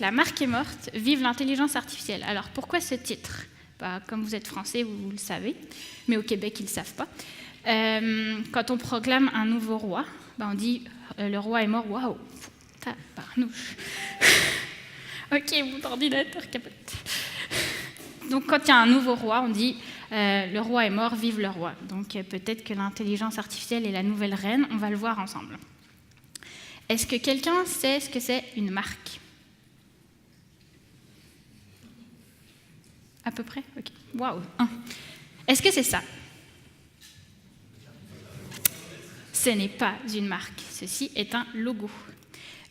la marque est morte, vive l'intelligence artificielle. Alors pourquoi ce titre ? Comme vous êtes français, vous le savez, mais au Québec, ils ne le savent pas. Quand on proclame un nouveau roi, on dit le roi est mort, waouh, tabarnouche. Ok, mon ordinateur capote. Donc quand il y a un nouveau roi, on dit le roi est mort, vive le roi. Donc peut-être que l'intelligence artificielle est la nouvelle reine, on va le voir ensemble. Est-ce que quelqu'un sait ce que c'est une marque ? À peu près ? Ok. Waouh. Est-ce que c'est ça ? Ce n'est pas une marque. Ceci est un logo.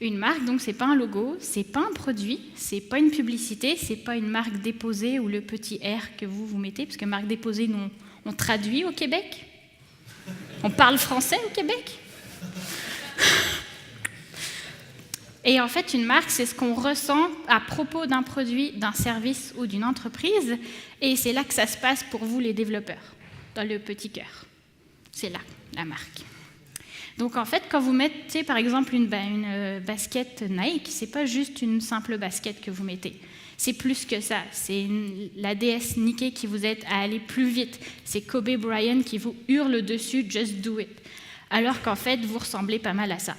Une marque, donc, c'est pas un logo, c'est pas un produit, c'est pas une publicité, c'est pas une marque déposée ou le petit R que vous mettez, parce que marque déposée, nous, on traduit au Québec. On parle français au Québec. Et en fait, une marque, c'est ce qu'on ressent à propos d'un produit, d'un service ou d'une entreprise, et c'est là que ça se passe pour vous, les développeurs, dans le petit cœur. C'est là, la marque. Donc en fait, quand vous mettez par exemple une basket Nike, c'est pas juste une simple basket que vous mettez. C'est plus que ça. C'est la déesse Nike qui vous aide à aller plus vite. C'est Kobe Bryant qui vous hurle dessus « Just do it ». Alors qu'en fait, vous ressemblez pas mal à ça.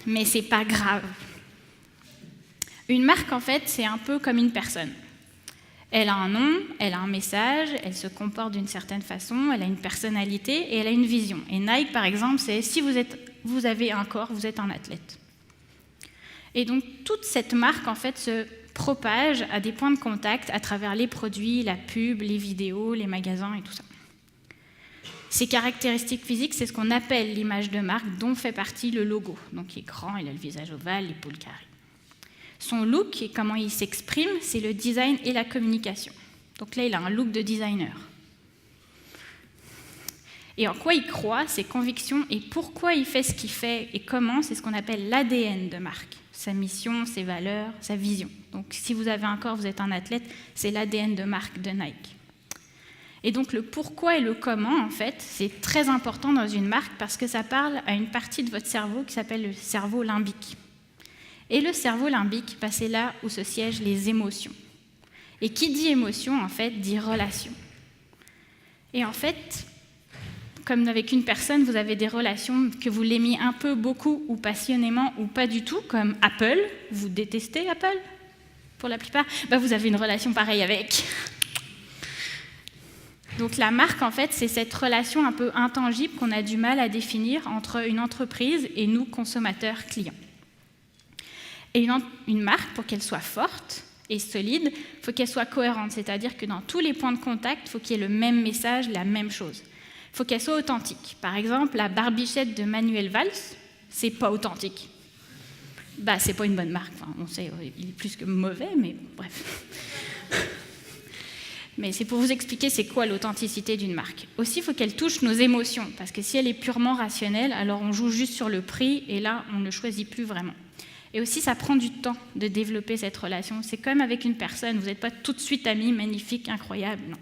Mais c'est pas grave. Une marque, en fait, c'est un peu comme une personne. Elle a un nom, elle a un message, elle se comporte d'une certaine façon, elle a une personnalité et elle a une vision. Et Nike, par exemple, c'est si vous avez un corps, vous êtes un athlète. Et donc, toute cette marque, en fait, se propage à des points de contact à travers les produits, la pub, les vidéos, les magasins et tout ça. Ces caractéristiques physiques, c'est ce qu'on appelle l'image de marque, dont fait partie le logo. Donc, il est grand, il a le visage ovale, l'épaule carrée. Son look et comment il s'exprime, c'est le design et la communication. Donc là, il a un look de designer. Et en quoi il croit, ses convictions et pourquoi il fait ce qu'il fait et comment, c'est ce qu'on appelle l'ADN de marque. Sa mission, ses valeurs, sa vision. Donc si vous avez un corps, vous êtes un athlète, c'est l'ADN de marque de Nike. Et donc le pourquoi et le comment, en fait, c'est très important dans une marque parce que ça parle à une partie de votre cerveau qui s'appelle le cerveau limbique. Et le cerveau limbique, c'est là où se siègent les émotions. Et qui dit émotion, en fait, dit relation. Et en fait, comme avec une personne, vous avez des relations que vous l'aimiez un peu, beaucoup, ou passionnément, ou pas du tout, comme Apple. Vous détestez Apple, pour la plupart. Vous avez une relation pareille avec. Donc la marque, en fait, c'est cette relation un peu intangible qu'on a du mal à définir entre une entreprise et nous, consommateurs, clients. Et une marque, pour qu'elle soit forte et solide, il faut qu'elle soit cohérente, c'est-à-dire que dans tous les points de contact, il faut qu'il y ait le même message, la même chose. Il faut qu'elle soit authentique. Par exemple, la barbichette de Manuel Valls, c'est pas authentique. C'est pas une bonne marque. Enfin, on sait, il est plus que mauvais, mais bref. Mais c'est pour vous expliquer c'est quoi l'authenticité d'une marque. Aussi, il faut qu'elle touche nos émotions, parce que si elle est purement rationnelle, alors on joue juste sur le prix, et là, on ne choisit plus vraiment. Et aussi, ça prend du temps de développer cette relation. C'est comme avec une personne, vous n'êtes pas tout de suite amis, magnifique, incroyable, non.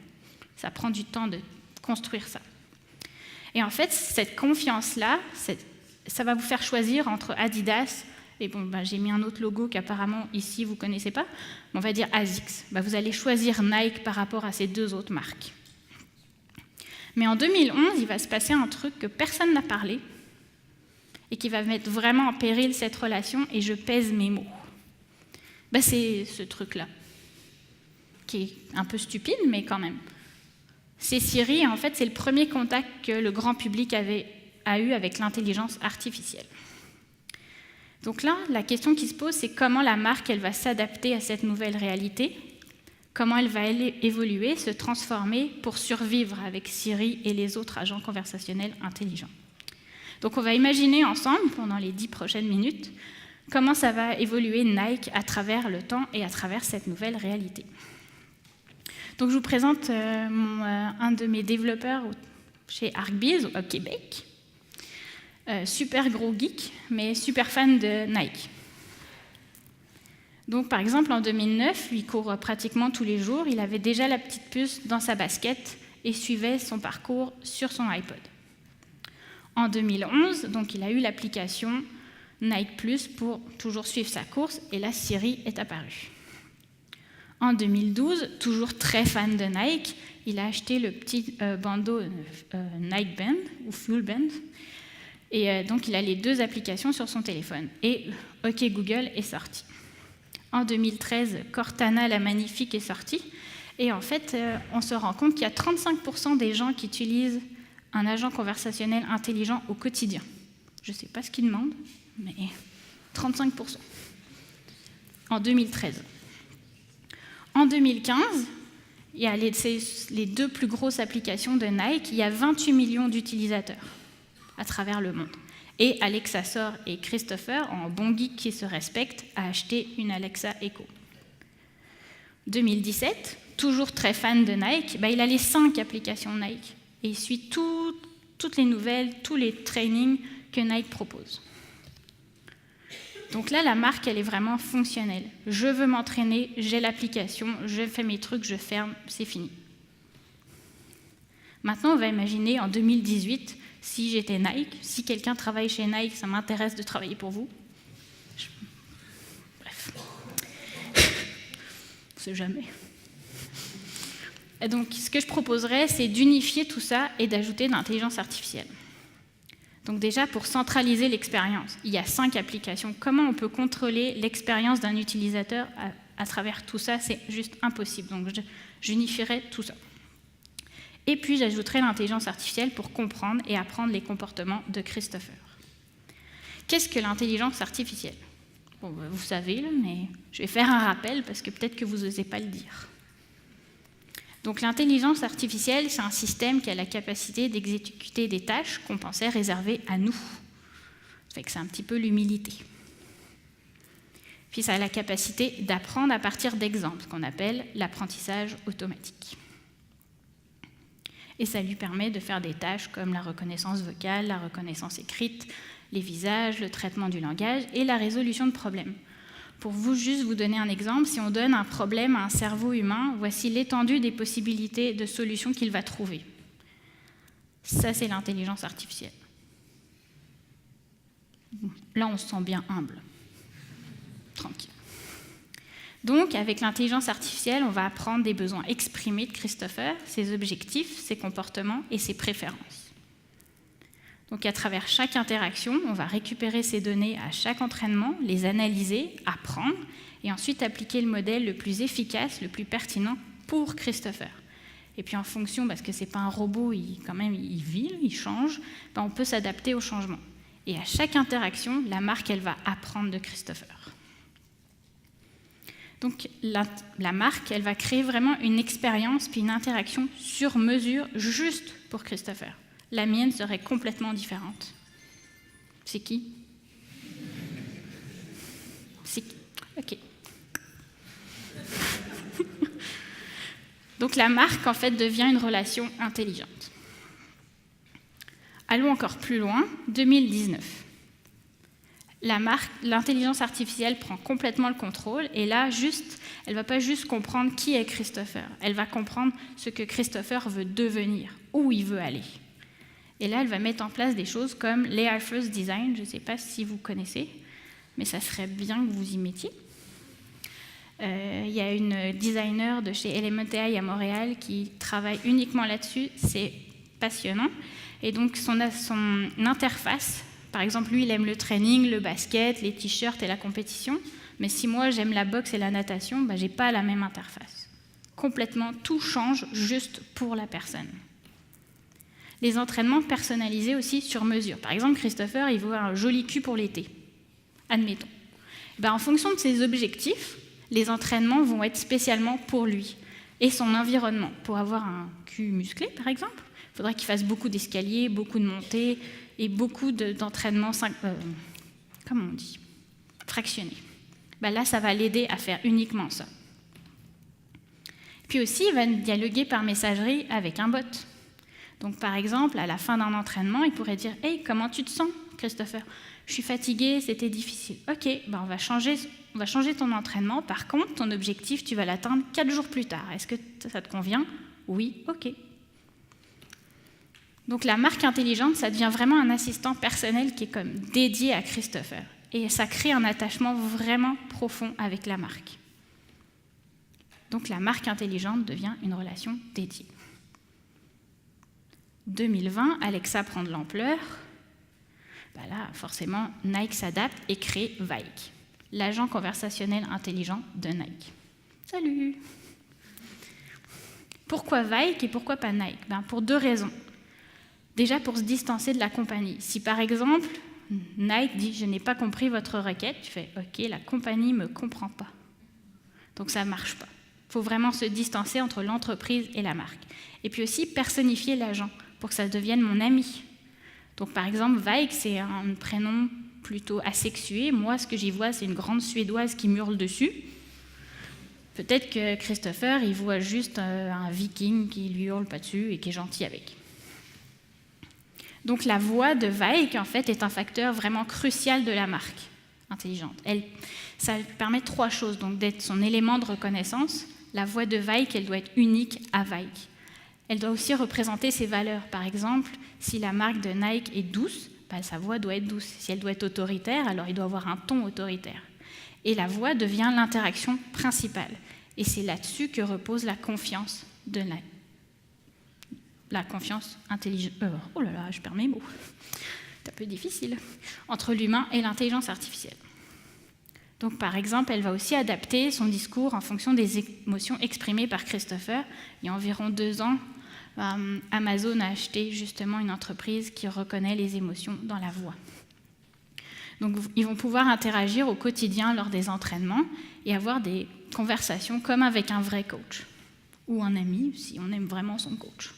Ça prend du temps de construire ça. Et en fait, cette confiance-là, ça va vous faire choisir entre Adidas, et j'ai mis un autre logo qu'apparemment ici vous ne connaissez pas, on va dire ASICS. Vous allez choisir Nike par rapport à ces deux autres marques. Mais en 2011, il va se passer un truc que personne n'a parlé et qui va mettre vraiment en péril cette relation, et je pèse mes mots. C'est ce truc-là, qui est un peu stupide, mais quand même. C'est Siri, en fait, c'est le premier contact que le grand public a eu avec l'intelligence artificielle. Donc là, la question qui se pose, c'est comment la marque elle va s'adapter à cette nouvelle réalité, comment elle va évoluer, se transformer pour survivre avec Siri et les autres agents conversationnels intelligents. Donc on va imaginer ensemble, pendant les 10 prochaines minutes, comment ça va évoluer Nike à travers le temps et à travers cette nouvelle réalité. Donc je vous présente un de mes développeurs chez ArcBiz au Québec. Super gros geek, mais super fan de Nike. Donc par exemple, en 2009, il court pratiquement tous les jours, il avait déjà la petite puce dans sa basket et suivait son parcours sur son iPod. En 2011, donc, il a eu l'application Nike Plus pour toujours suivre sa course, et là Siri est apparu. En 2012, toujours très fan de Nike, il a acheté le petit bandeau Nike Band ou Fuel Band, et donc il a les 2 applications sur son téléphone. Et OK Google est sorti. En 2013, Cortana la magnifique est sortie, et en fait, on se rend compte qu'il y a 35% des gens qui utilisent un agent conversationnel intelligent au quotidien. Je ne sais pas ce qu'ils demandent, mais 35%. En 2013. En 2015, il y a les 2 plus grosses applications de Nike, il y a 28 millions d'utilisateurs à travers le monde. Et Alexa sort et Christopher, en bon geek qui se respecte, a acheté une Alexa Echo. 2017, toujours très fan de Nike, il a les 5 applications Nike. Et il suit toutes les nouvelles, tous les trainings que Nike propose. Donc là, la marque, elle est vraiment fonctionnelle. Je veux m'entraîner, j'ai l'application, je fais mes trucs, je ferme, c'est fini. Maintenant, on va imaginer en 2018, si j'étais Nike, si quelqu'un travaille chez Nike, ça m'intéresse de travailler pour vous. Bref. On ne sait jamais. Et donc, ce que je proposerais, c'est d'unifier tout ça et d'ajouter de l'intelligence artificielle. Donc déjà, pour centraliser l'expérience, il y a 5 applications. Comment on peut contrôler l'expérience d'un utilisateur à travers tout ça? C'est juste impossible. Donc j'unifierai tout ça. Et puis j'ajouterai l'intelligence artificielle pour comprendre et apprendre les comportements de Christopher. Qu'est-ce que l'intelligence artificielle? Bon, vous savez, mais je vais faire un rappel parce que peut-être que vous n'osez pas le dire. Donc l'intelligence artificielle, c'est un système qui a la capacité d'exécuter des tâches qu'on pensait réservées à nous. Ça fait que c'est un petit peu l'humilité. Puis ça a la capacité d'apprendre à partir d'exemples, qu'on appelle l'apprentissage automatique. Et ça lui permet de faire des tâches comme la reconnaissance vocale, la reconnaissance écrite, les visages, le traitement du langage et la résolution de problèmes. Pour juste vous donner un exemple, si on donne un problème à un cerveau humain, voici l'étendue des possibilités de solutions qu'il va trouver. Ça, c'est l'intelligence artificielle. Là, on se sent bien humble. Tranquille. Donc, avec l'intelligence artificielle, on va apprendre des besoins exprimés de Christopher, ses objectifs, ses comportements et ses préférences. Donc, à travers chaque interaction, on va récupérer ces données à chaque entraînement, les analyser, apprendre, et ensuite appliquer le modèle le plus efficace, le plus pertinent pour Christopher. Et puis en fonction, parce que ce n'est pas un robot, il vit, il change, on peut s'adapter au changement. Et à chaque interaction, la marque, elle va apprendre de Christopher. Donc la marque, elle va créer vraiment une expérience puis une interaction sur mesure juste pour Christopher. La mienne serait complètement différente. C'est qui? C'est qui? Ok. Donc la marque, en fait, devient une relation intelligente. Allons encore plus loin, 2019. L'intelligence artificielle prend complètement le contrôle, et là, elle ne va pas juste comprendre qui est Christopher, elle va comprendre ce que Christopher veut devenir, où il veut aller. Et là, elle va mettre en place des choses comme l'AI First Design, je ne sais pas si vous connaissez, mais ça serait bien que vous y mettiez. Il y a une designer de chez Element AI à Montréal qui travaille uniquement là-dessus, c'est passionnant. Et donc son interface, par exemple, lui, il aime le training, le basket, les t-shirts et la compétition, mais si moi, j'aime la boxe et la natation, je n'ai pas la même interface. Complètement, tout change juste pour la personne. Les entraînements personnalisés aussi sur mesure. Par exemple, Christopher, il veut un joli cul pour l'été. Admettons. En fonction de ses objectifs, les entraînements vont être spécialement pour lui et son environnement. Pour avoir un cul musclé, par exemple, il faudrait qu'il fasse beaucoup d'escaliers, beaucoup de montées et beaucoup d'entraînements, comment on dit, fractionnés. Là, ça va l'aider à faire uniquement ça. Puis aussi, il va dialoguer par messagerie avec un bot. Donc, par exemple, à la fin d'un entraînement, il pourrait dire « Hey, comment tu te sens, Christopher ? Je suis fatigué, c'était difficile. Ok, on va changer ton entraînement. Par contre, ton objectif, tu vas l'atteindre 4 jours plus tard. Est-ce que ça te convient ? Oui, ok. » Donc, la marque intelligente, ça devient vraiment un assistant personnel qui est comme dédié à Christopher. et ça crée un attachement vraiment profond avec la marque. Donc la marque intelligente devient une relation dédiée. 2020, Alexa prend de l'ampleur. Là, forcément, Nike s'adapte et crée Vyke, l'agent conversationnel intelligent de Nike. Salut! Pourquoi Vyke et pourquoi pas Nike? Pour 2 raisons. Déjà, pour se distancer de la compagnie. Si par exemple, Nike dit « je n'ai pas compris votre requête », tu fais « ok, la compagnie ne me comprend pas ». Donc ça ne marche pas. Il faut vraiment se distancer entre l'entreprise et la marque. Et puis aussi personnifier l'agent pour que ça devienne mon ami. Donc par exemple, Vyke, c'est un prénom plutôt asexué. Moi, ce que j'y vois, c'est une grande Suédoise qui m'hurle dessus. Peut-être que Christopher, il voit juste un Viking qui lui hurle pas dessus et qui est gentil avec. Donc la voix de Vyke, en fait, est un facteur vraiment crucial de la marque intelligente. Ça permet 3 choses, donc d'être son élément de reconnaissance. La voix de Vyke, elle doit être unique à Vyke. Elle doit aussi représenter ses valeurs. Par exemple, si la marque de Nike est douce, sa voix doit être douce. Si elle doit être autoritaire, alors il doit avoir un ton autoritaire. Et la voix devient l'interaction principale. Et c'est là-dessus que repose la confiance de Nike. La confiance intelligente. Oh là là, je perds mes mots. C'est un peu difficile. Entre l'humain et l'intelligence artificielle. Donc, par exemple, elle va aussi adapter son discours en fonction des émotions exprimées par Christopher. Il y a environ 2 ans, Amazon a acheté justement une entreprise qui reconnaît les émotions dans la voix. Donc, ils vont pouvoir interagir au quotidien lors des entraînements et avoir des conversations comme avec un vrai coach ou un ami, si on aime vraiment son coach.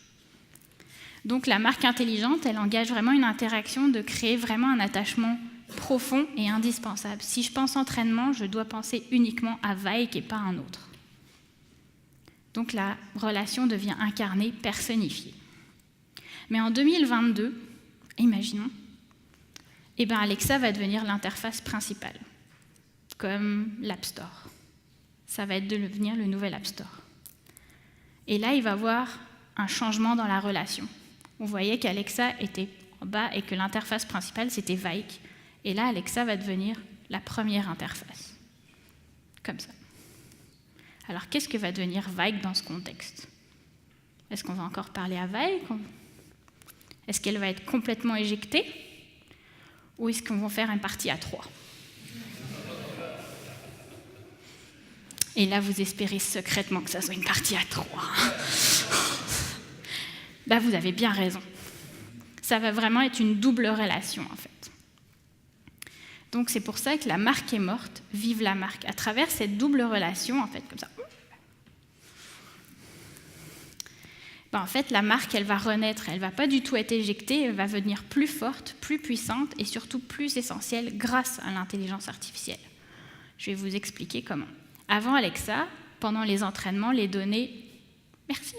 Donc, la marque intelligente, elle engage vraiment une interaction de créer vraiment un attachement profond et indispensable. Si je pense entraînement, je dois penser uniquement à Vyke et pas à un autre. Donc la relation devient incarnée, personnifiée. Mais en 2022, imaginons, Alexa va devenir l'interface principale, comme l'App Store. Ça va devenir le nouvel App Store. Et là, il va y avoir un changement dans la relation. On voyait qu'Alexa était en bas et que l'interface principale, c'était Vyke. Et là, Alexa va devenir la première interface. Comme ça. Alors, qu'est-ce que va devenir Vyke dans ce contexte? Est-ce qu'on va encore parler à Vyke? Est-ce qu'elle va être complètement éjectée? Ou est-ce qu'on va faire une partie à 3? Et là, vous espérez secrètement que ça soit une partie à 3. Vous avez bien raison. Ça va vraiment être une double relation, en fait. Donc c'est pour ça que la marque est morte, vive la marque. À travers cette double relation, en fait, comme ça. En fait, la marque, elle va renaître. Elle ne va pas du tout être éjectée, elle va devenir plus forte, plus puissante et surtout plus essentielle grâce à l'intelligence artificielle. Je vais vous expliquer comment. Avant Alexa, pendant les entraînements, les données... Merci.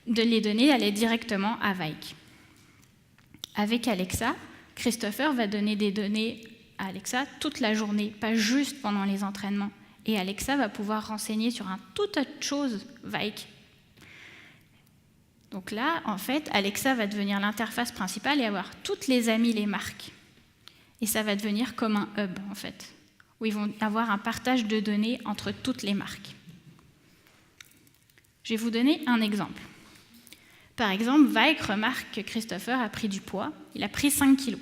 Les données allaient directement à Vyke. Avec Alexa, Christopher va donner des données à Alexa toute la journée, pas juste pendant les entraînements. Et Alexa va pouvoir renseigner sur un tout tas de choses Vyke. Donc là, en fait, Alexa va devenir l'interface principale et avoir toutes les amies, les marques. Et ça va devenir comme un hub, en fait, où ils vont avoir un partage de données entre toutes les marques. Je vais vous donner un exemple. Par exemple, Vyke remarque que Christopher a pris du poids. Il a pris 5 kilos.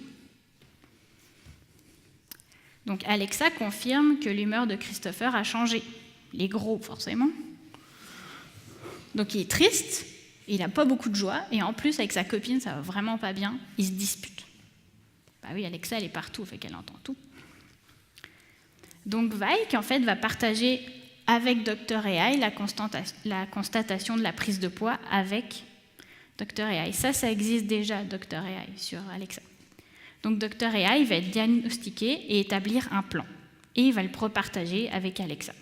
Donc Alexa confirme que l'humeur de Christopher a changé. Il est gros, forcément. Donc il est triste, il n'a pas beaucoup de joie, et en plus, avec sa copine, ça va vraiment pas bien. Ils se disputent. Oui, Alexa, elle est partout, fait qu'elle entend tout. Donc Vyke, en fait, va partager avec Dr AI la constatation de la prise de poids avec Dr AI. Ça existe déjà, Dr AI, sur Alexa. Donc Dr AI va être diagnostiqué et établir un plan. Et il va le repartager avec Alexa.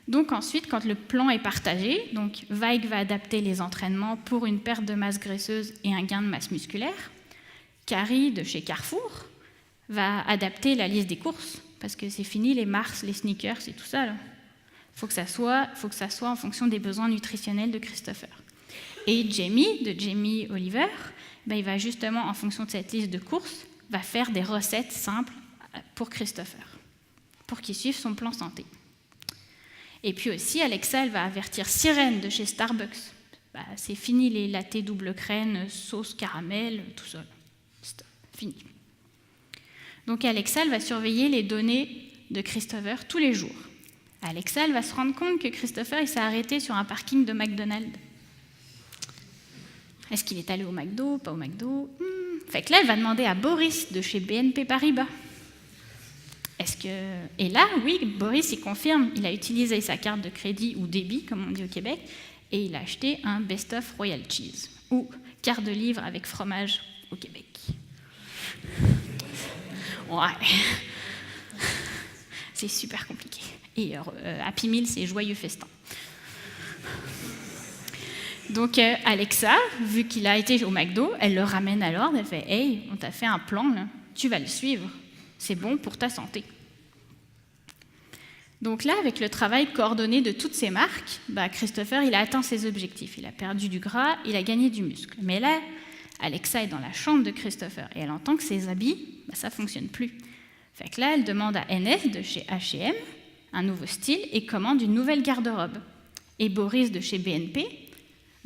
Donc ensuite, quand le plan est partagé, donc Vyke va adapter les entraînements pour une perte de masse graisseuse et un gain de masse musculaire. Carrie, de chez Carrefour, va adapter la liste des courses, parce que c'est fini les Mars, les sneakers et tout ça. Il faut que ça soit en fonction des besoins nutritionnels de Christopher. Et Jamie, de Jamie Oliver, il va justement, en fonction de cette liste de courses, va faire des recettes simples pour Christopher, pour qu'il suive son plan santé. Et puis aussi, Alexa, elle va avertir Sirène de chez Starbucks. C'est fini les lattés double crème, sauce caramel, tout ça. Stop, fini. Donc Alexa, elle va surveiller les données de Christopher tous les jours. Alexa, elle va se rendre compte que Christopher, il s'est arrêté sur un parking de McDonald's. Est-ce qu'il est allé au McDo, pas au McDo? Fait que là, elle va demander à Boris de chez BNP Paribas. Et là, oui, Boris, il confirme, il a utilisé sa carte de crédit ou débit, comme on dit au Québec, et il a acheté un Best-of Royal Cheese, ou quart de livre avec fromage au Québec. Ouais. C'est super compliqué. Et Happy Meal, c'est joyeux festin. Donc Alexa, vu qu'il a été au McDo, elle le ramène à l'ordre, elle fait « Hey, on t'a fait un plan, là. Tu vas le suivre. C'est bon pour ta santé. » Donc là, avec le travail coordonné de toutes ces marques, Christopher, il a atteint ses objectifs. Il a perdu du gras, il a gagné du muscle. Mais là, Alexa est dans la chambre de Christopher et elle entend que ses habits, ça ne fonctionne plus. Fait que là, elle demande à NS de chez H&M un nouveau style et commande une nouvelle garde-robe. Et Boris de chez BNP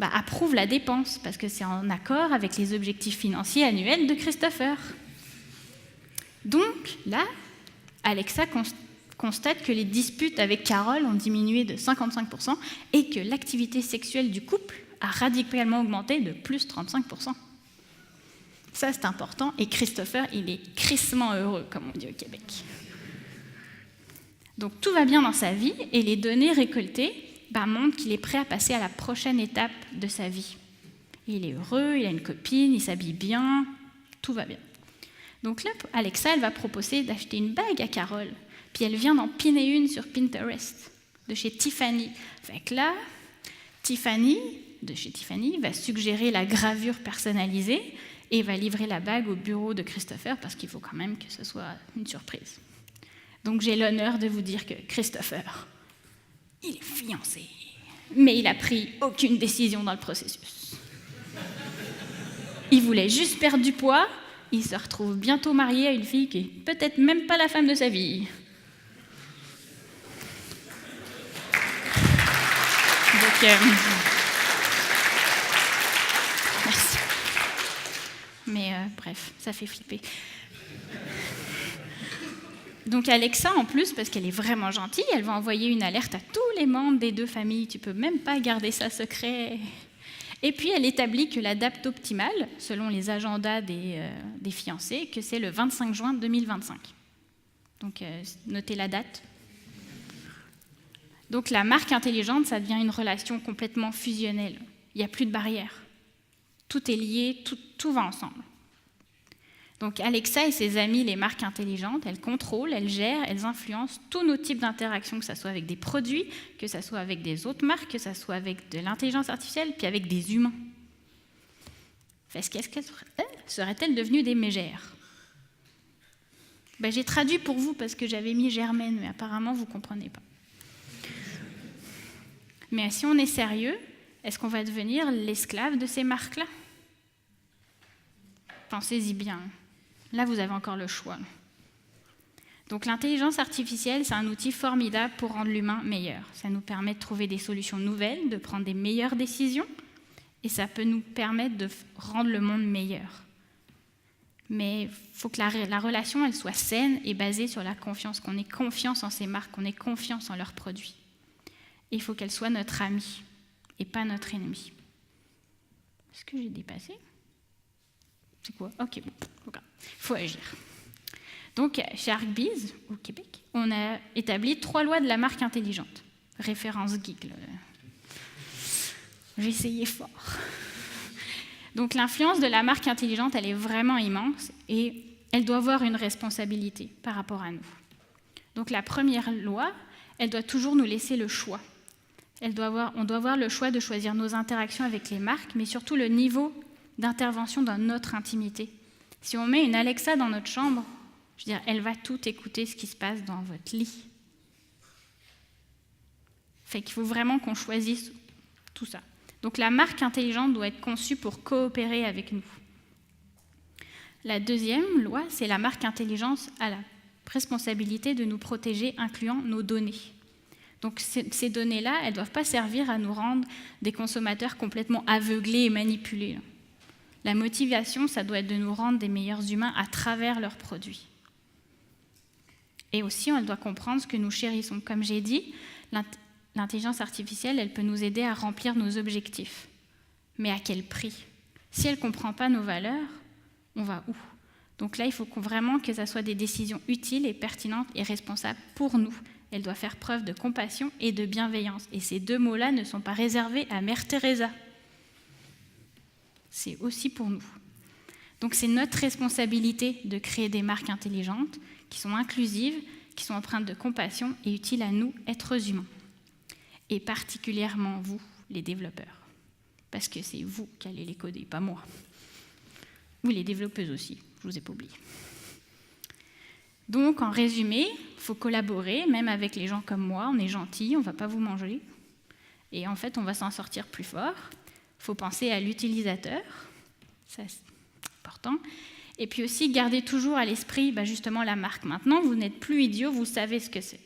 approuve la dépense parce que c'est en accord avec les objectifs financiers annuels de Christopher. Donc là, Alexa constate que les disputes avec Carole ont diminué de 55% et que l'activité sexuelle du couple a radicalement augmenté de plus 35%. Ça, c'est important. Et Christopher, il est crissement heureux, comme on dit au Québec. Donc tout va bien dans sa vie et les données récoltées montrent qu'il est prêt à passer à la prochaine étape de sa vie. Il est heureux, il a une copine, il s'habille bien, tout va bien. Donc là, Alexa, elle va proposer d'acheter une bague à Carole. Puis elle vient d'en piner une sur Pinterest, de chez Tiffany. Fait que là, Tiffany, de chez Tiffany, va suggérer la gravure personnalisée et va livrer la bague au bureau de Christopher parce qu'il faut quand même que ce soit une surprise. Donc j'ai l'honneur de vous dire que Christopher, il est fiancé, mais il n'a pris aucune décision dans le processus. Il voulait juste perdre du poids, il se retrouve bientôt marié à une fille qui est peut-être même pas la femme de sa vie. Donc, merci. Mais bref, ça fait flipper. Donc Alexa, en plus, parce qu'elle est vraiment gentille, elle va envoyer une alerte à tous les membres des deux familles. Tu peux même pas garder ça secret. Et puis elle établit que la date optimale, selon les agendas des fiancés, que c'est le 25 juin 2025. Donc notez la date. Donc la marque intelligente, ça devient une relation complètement fusionnelle. Il n'y a plus de barrières. Tout est lié, tout va ensemble. Donc Alexa et ses amis, les marques intelligentes, elles contrôlent, elles gèrent, elles influencent tous nos types d'interactions, que ce soit avec des produits, que ce soit avec des autres marques, que ce soit avec de l'intelligence artificielle, puis avec des humains. Qu'est-ce qu'elles seraient-elles devenues des mégères? J'ai traduit pour vous parce que j'avais mis Germaine, mais apparemment vous ne comprenez pas. Mais si on est sérieux, est-ce qu'on va devenir l'esclave de ces marques-là? Pensez-y bien. Là, vous avez encore le choix. Donc l'intelligence artificielle, c'est un outil formidable pour rendre l'humain meilleur. Ça nous permet de trouver des solutions nouvelles, de prendre des meilleures décisions, et ça peut nous permettre de rendre le monde meilleur. Mais il faut que la relation, elle soit saine et basée sur la confiance, qu'on ait confiance en ces marques, qu'on ait confiance en leurs produits. Et il faut qu'elle soit notre amie et pas notre ennemi. Est-ce que j'ai dépassé ? C'est quoi ? Ok, bon, il faut agir. Donc, chez ArcBiz, au Québec, on a établi 3 lois de la marque intelligente. Référence geek, là. J'ai essayé fort. Donc, l'influence de la marque intelligente, elle est vraiment immense et elle doit avoir une responsabilité par rapport à nous. Donc, la première loi, elle doit toujours nous laisser le choix. On doit avoir le choix de choisir nos interactions avec les marques, mais surtout le niveau d'intervention dans notre intimité. Si on met une Alexa dans notre chambre, je veux dire, elle va tout écouter ce qui se passe dans votre lit. Fait qu'il faut vraiment qu'on choisisse tout ça. Donc la marque intelligente doit être conçue pour coopérer avec nous. La deuxième loi, c'est la marque intelligence a la responsabilité de nous protéger, incluant nos données. Donc ces données-là, elles ne doivent pas servir à nous rendre des consommateurs complètement aveuglés et manipulés. La motivation, ça doit être de nous rendre des meilleurs humains à travers leurs produits. Et aussi, on doit comprendre ce que nous chérissons. Comme j'ai dit, l'intelligence artificielle, elle peut nous aider à remplir nos objectifs. Mais à quel prix? Si elle ne comprend pas nos valeurs, on va où? Donc là, il faut vraiment que ça soit des décisions utiles et pertinentes et responsables pour nous. Elle doit faire preuve de compassion et de bienveillance. Et ces deux mots-là ne sont pas réservés à Mère Teresa. C'est aussi pour nous. Donc c'est notre responsabilité de créer des marques intelligentes qui sont inclusives, qui sont empreintes de compassion et utiles à nous, êtres humains. Et particulièrement vous, les développeurs. Parce que c'est vous qui allez les coder, pas moi. Ou les développeuses aussi, je ne vous ai pas oublié. Donc, en résumé, il faut collaborer, même avec les gens comme moi. On est gentils, on ne va pas vous manger. Et en fait, on va s'en sortir plus fort. Il faut penser à l'utilisateur. Ça, c'est important. Et puis aussi, garder toujours à l'esprit justement la marque. Maintenant, vous n'êtes plus idiots, vous savez ce que c'est.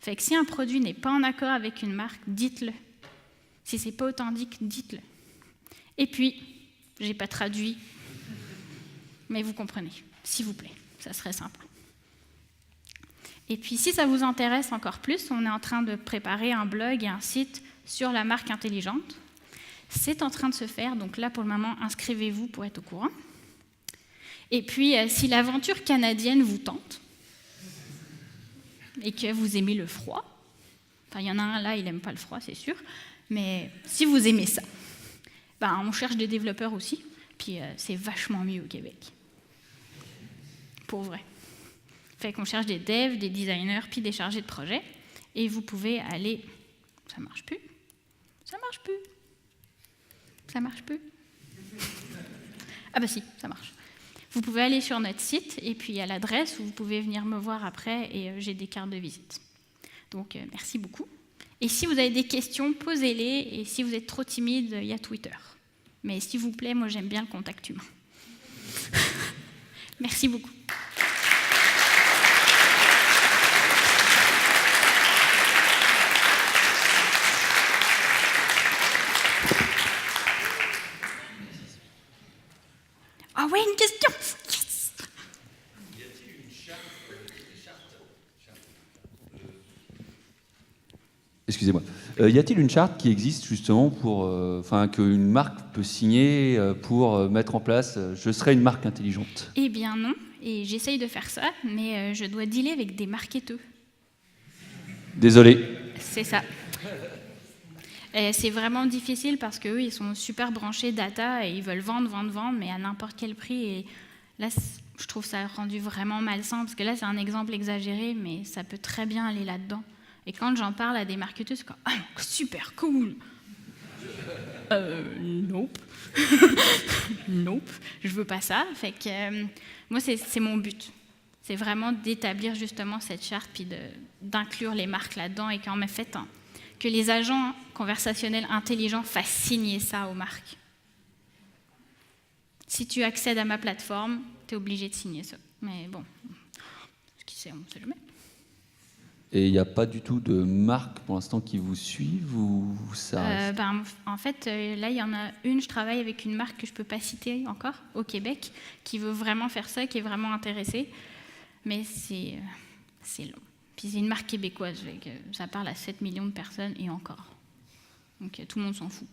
Fait que si un produit n'est pas en accord avec une marque, dites-le. Si ce n'est pas authentique, dites-le. Et puis, je n'ai pas traduit, mais vous comprenez, s'il vous plaît, ça serait simple. Et puis, si ça vous intéresse encore plus, on est en train de préparer un blog et un site sur la marque intelligente. C'est en train de se faire, donc là, pour le moment, inscrivez-vous pour être au courant. Et puis, si l'aventure canadienne vous tente, et que vous aimez le froid, enfin, il y en a un là, il n'aime pas le froid, c'est sûr, mais si vous aimez ça, on cherche des développeurs aussi, puis c'est vachement mieux au Québec. Pour vrai. Fait qu'on cherche des devs, des designers, puis des chargés de projet. Et vous pouvez aller... Ça marche plus. Ça marche plus. Ça marche plus. Ah bah si, ça marche. Vous pouvez aller sur notre site, et puis il y a l'adresse où vous pouvez venir me voir après, et j'ai des cartes de visite. Donc merci beaucoup. Et si vous avez des questions, posez-les, et si vous êtes trop timide, il y a Twitter. Mais s'il vous plaît, moi j'aime bien le contact humain. Merci beaucoup. Ah ouais, une question. Yes. Y a-t-il une charte Excusez-moi. Y a-t-il une charte qui existe justement pour, qu'une marque peut signer pour mettre en place je serai une marque intelligente? Eh bien non, et j'essaye de faire ça, mais je dois dealer avec des marketeurs. Désolé. C'est ça. Et c'est vraiment difficile parce qu'eux, ils sont super branchés data et ils veulent vendre, mais à n'importe quel prix. Et là, je trouve ça rendu vraiment malsain, parce que là, c'est un exemple exagéré, mais ça peut très bien aller là-dedans. Et quand j'en parle à des marketeurs, c'est comme « Ah, super cool !» Nope. Nope, je veux pas ça. Fait que moi, c'est mon but. C'est vraiment d'établir justement cette charte, puis d'inclure les marques là-dedans, et qu'en fait, que les agents conversationnels intelligents fassent signer ça aux marques. Si tu accèdes à ma plateforme, tu es obligé de signer ça. Mais bon, qui sait, on ne sait jamais. Et il n'y a pas du tout de marque pour l'instant qui vous suivent ou ça en fait, là, il y en a une, je travaille avec une marque que je ne peux pas citer encore, au Québec, qui veut vraiment faire ça, qui est vraiment intéressée. Mais c'est long. Puis c'est une marque québécoise, ça parle à 7 millions de personnes et encore. Donc tout le monde s'en fout.